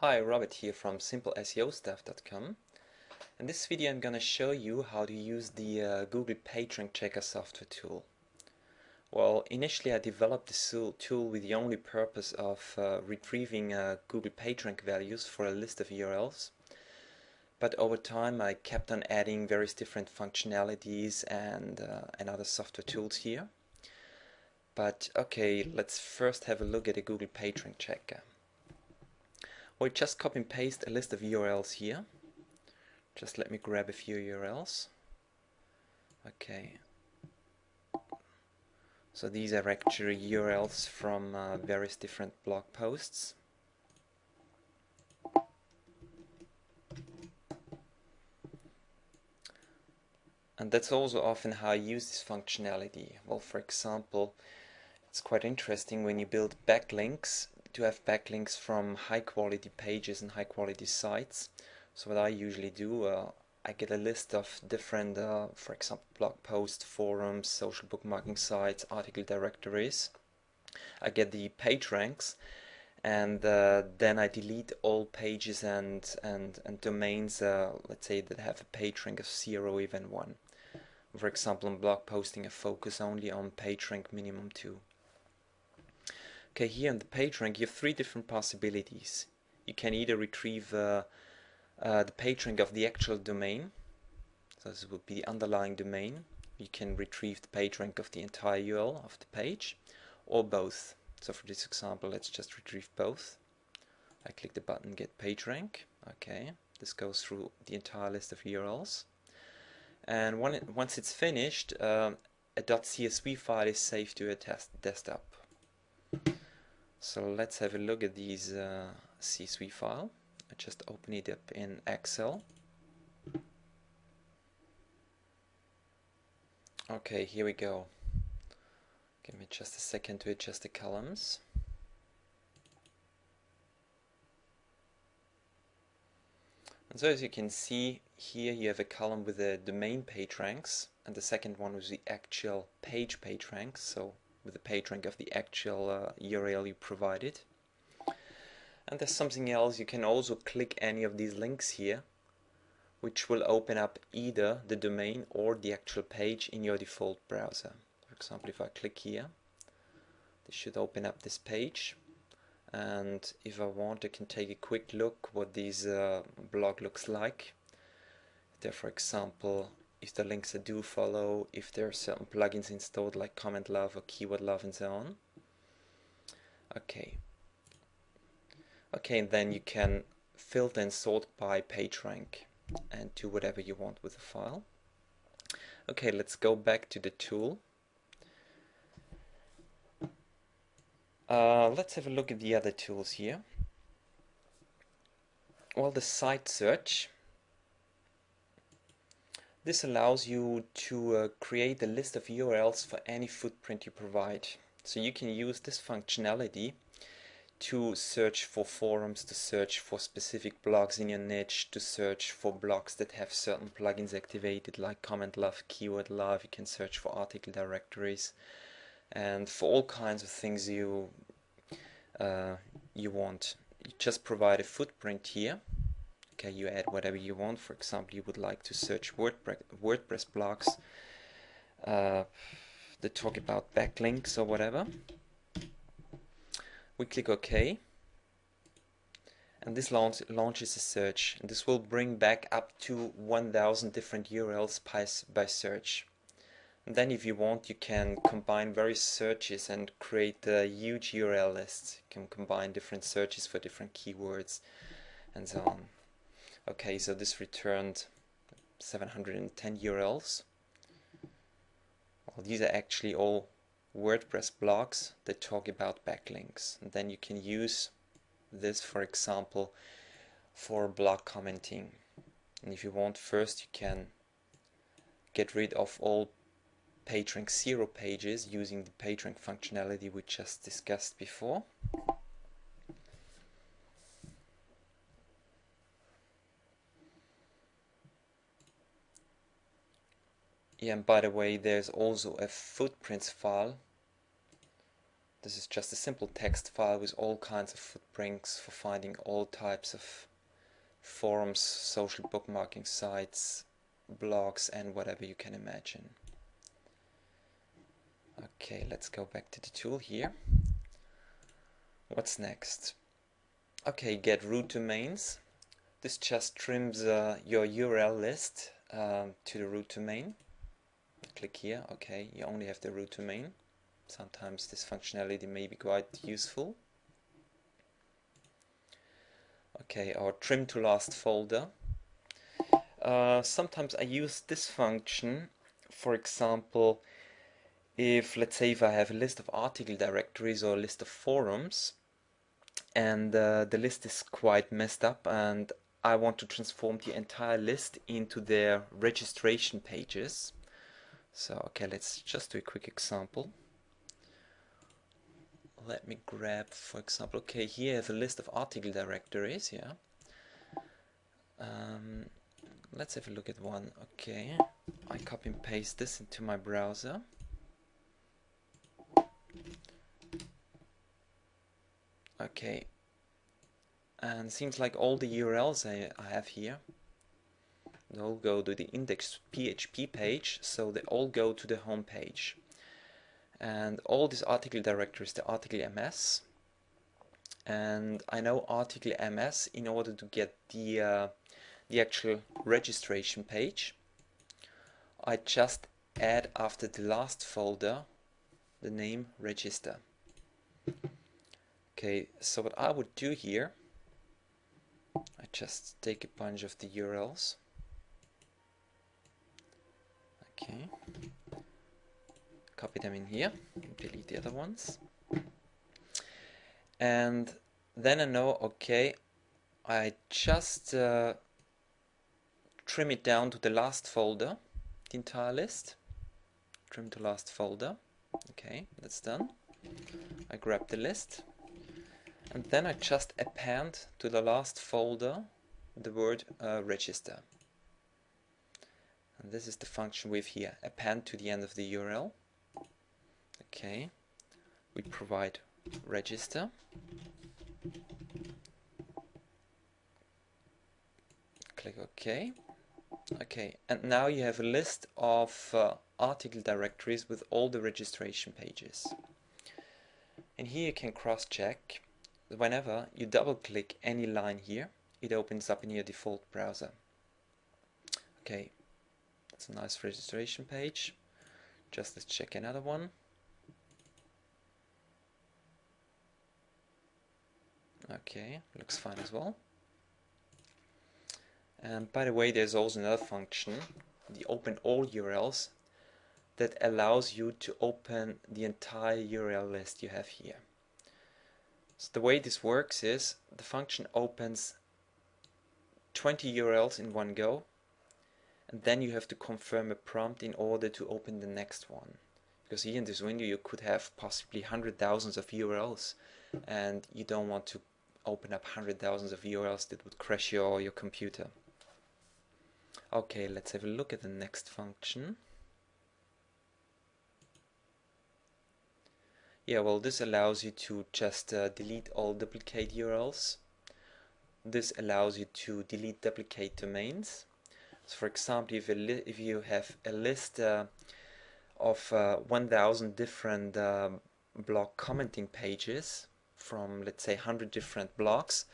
Hi, Robert here from simpleseostuff.com. In this video I'm gonna show you how to use the Google PageRank Checker software tool. Well, initially I developed this tool with the only purpose of retrieving Google PageRank values for a list of URLs. But over time I kept on adding various different functionalities and other software tools here. But okay, let's first have a look at a Google PageRank Checker. We'll just copy and paste a list of URLs here. Just let me grab a few URLs. Okay. So these are actually URLs from various different blog posts. And that's also often how I use this functionality. Well, for example, it's quite interesting when you build backlinks to have backlinks from high quality pages and high quality sites. So what I usually do, I get a list of different, for example, blog posts, forums, social bookmarking sites, article directories. I get the page ranks, and then I delete all pages and domains, let's say, that have a page rank of 0, even 1. For example, in blog posting, I focus only on page rank minimum 2. Okay, here in the page rank you have 3 different possibilities. You can either retrieve the page rank of the actual domain, so this would be the underlying domain. You can retrieve the page rank of the entire URL of the page, or both. So for this example, let's just retrieve both. I click the button Get PageRank. Okay, this goes through the entire list of URLs. And once it's finished, a .csv file is saved to a desktop. So let's have a look at these CSV file. I just open it up in Excel. Okay, here we go. Give me just a second to adjust the columns. And so as you can see, here you have a column with the domain page ranks, and the second one was the actual page ranks, so with the page rank of the actual URL you provided. And there's something else. You can also click any of these links here, which will open up either the domain or the actual page in your default browser. For example, if I click here, this should open up this page, and if I want, I can take a quick look what this blog looks like. There, for example, if the links I do follow, if there are certain plugins installed like Comment Love or Keyword Love and so on. Okay, and then you can filter and sort by PageRank and do whatever you want with the file. Okay, let's go back to the tool. Let's have a look at the other tools here. Well, the site search. This allows you to create a list of URLs for any footprint you provide. So you can use this functionality to search for forums, to search for specific blogs in your niche, to search for blogs that have certain plugins activated like Comment Love, Keyword Love. You can search for article directories and for all kinds of things you want. You just provide a footprint here. Okay, you add whatever you want. For example, you would like to search WordPress blogs that talk about backlinks or whatever. We click OK, and this launches a search, and this will bring back up to 1000 different URLs by search. And then if you want, you can combine various searches and create a huge URL list. You can combine different searches for different keywords and so on. Okay, so this returned 710 URLs. Well, these are actually all WordPress blogs that talk about backlinks, and then you can use this, for example, for blog commenting. And if you want, first you can get rid of all PageRank 0 pages using the PageRank functionality we just discussed before. Yeah, and by the way, there's also a footprints file This is just a simple text file with all kinds of footprints for finding all types of forums, social bookmarking sites, blogs, and whatever you can imagine. Okay, let's go back to the tool here. What's next? Okay, get root domains. This just trims your URL list to the root domain. Click here. Okay, you only have the root domain. Sometimes this functionality may be quite useful. Okay, or trim to last folder. Sometimes I use this function, for example, if let's say if I have a list of article directories or a list of forums, and the list is quite messed up and I want to transform the entire list into their registration pages. So okay, let's just do a quick example. Let me grab, for example, okay, here I have a list of article directories, yeah. Let's have a look at one. Okay, I copy and paste this into my browser. Okay, and it seems like all the URLs I have here, they all go to the index.php page, so they all go to the home page. And all these article directories, the article MS, and I know article MS in order to get the actual registration page. I just add after the last folder the name register. Okay, so what I would do here, I just take a bunch of the URLs. Okay, copy them in here, delete the other ones. And then I know, okay, I just trim it down to the last folder, the entire list. Trim to last folder. Okay, that's done. I grab the list. And then I just append to the last folder the word register. And this is the function we have here, append to the end of the URL. Okay, we provide register. Click OK. Okay, and now you have a list of article directories with all the registration pages. And here you can cross-check. Whenever you double-click any line here, it opens up in your default browser. Okay, that's a nice registration page. Just let's check another one. Okay, looks fine as well. And by the way, there's also another function, the open all URLs, that allows you to open the entire URL list you have here. So the way this works is the function opens 20 URLs in one go, and then you have to confirm a prompt in order to open the next one. Because here in this window you could have possibly hundred thousands of URLs, and you don't want to open up hundred thousands of URLs. That would crash your computer. Okay, let's have a look at the next function. Yeah, well, this allows you to just delete all duplicate URLs. This allows you to delete duplicate domains. So for example, if you have a list of 1000 different blog commenting pages from, let's say, 100 different blogs,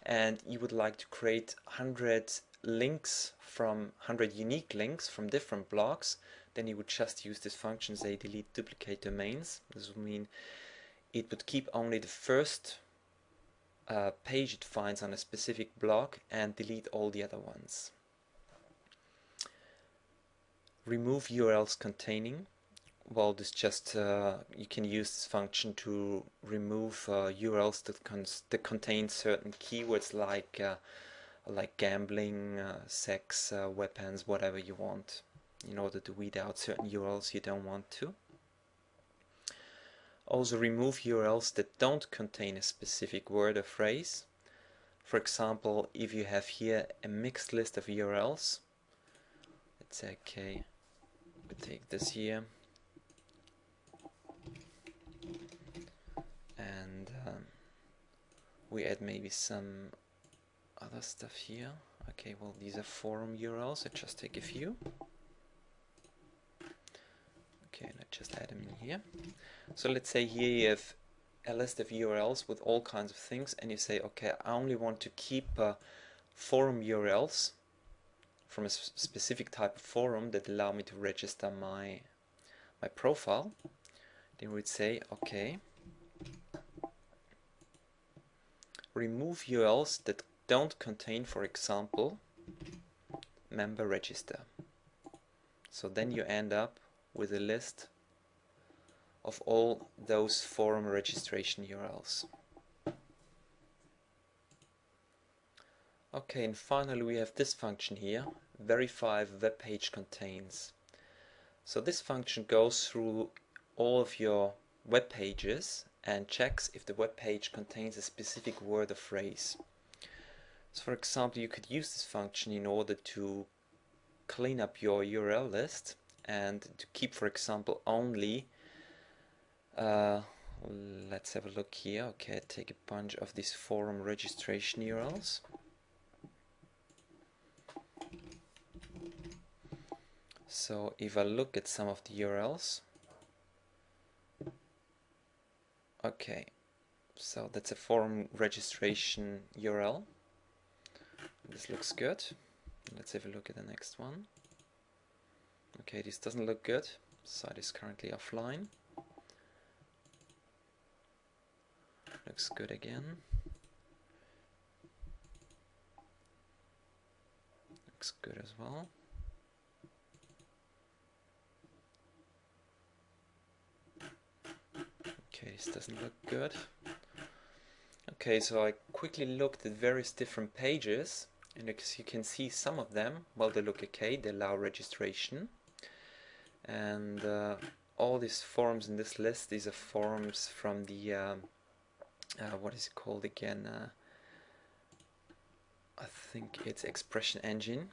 and you would like to create 100 links from 100 unique links from different blogs, then you would just use this function, say delete duplicate domains. This would mean it would keep only the first page it finds on a specific blog and delete all the other ones. Remove URLs containing. Well, this just you can use this function to remove URLs that contain certain keywords like gambling, sex, weapons, whatever you want, in order to weed out certain URLs you don't want to. Also remove URLs that don't contain a specific word or phrase. For example, if you have here a mixed list of URLs, let's say, okay, we take this here. we add maybe some other stuff here. Okay, well, these are forum URLs. I just take a few. Okay, and I just add them in here. So let's say here you have a list of URLs with all kinds of things, and you say, okay, I only want to keep forum URLs from a specific type of forum that allow me to register my profile. Then we would say, okay, remove URLs that don't contain, for example, member register. So then you end up with a list of all those forum registration URLs. Okay, and finally we have this function here, verify web page contains. So this function goes through all of your web pages and checks if the web page contains a specific word or phrase. So for example, you could use this function in order to clean up your URL list and to keep, for example, only let's have a look here. Okay, take a bunch of these forum registration URLs. So if I look at some of the URLs, okay, so that's a forum registration URL. This looks good. Let's have a look at the next one. Okay, this doesn't look good. Site is currently offline. Looks good again. Looks good as well. Okay, this doesn't look good. Okay, so I quickly looked at various different pages, and as you can see, some of them, well, they look okay, they allow registration. And all these forums in this list, these are forums from the, what is it called again? I think it's Expression Engine.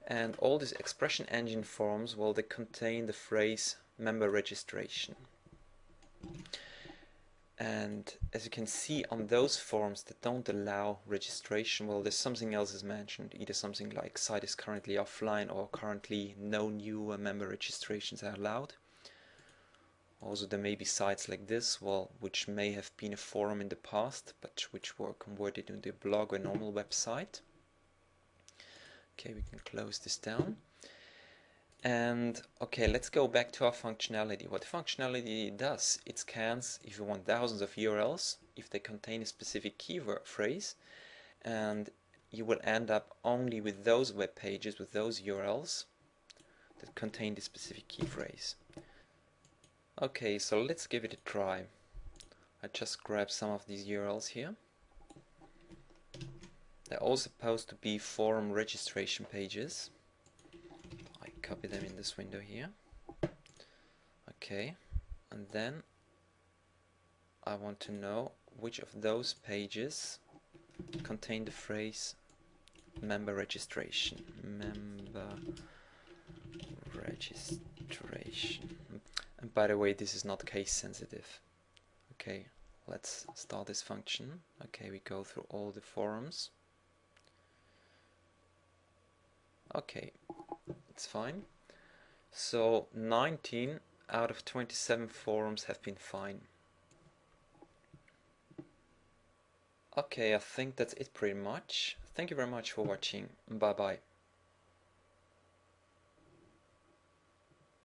And all these Expression Engine forums, well, they contain the phrase member registration. And as you can see on those forums that don't allow registration, well, there's something else is mentioned, either something like site is currently offline or currently no new member registrations are allowed. Also, there may be sites like this, well, which may have been a forum in the past, but which were converted into a blog or normal website. Okay, we can close this down. And okay, let's go back to our functionality. What the functionality does, it scans if you want thousands of URLs, if they contain a specific keyword phrase, and you will end up only with those web pages, with those URLs that contain the specific key phrase. Okay, so let's give it a try. I just grab some of these URLs here. They're all supposed to be forum registration pages. I copy them in this window here. Okay, and then I want to know which of those pages contain the phrase member registration. Member registration. And by the way, this is not case sensitive. Okay, let's start this function. Okay, we go through all the forums. Okay, it's fine. So 19 out of 27 forums have been fine. Okay, I think that's it pretty much. Thank you very much for watching. Bye bye.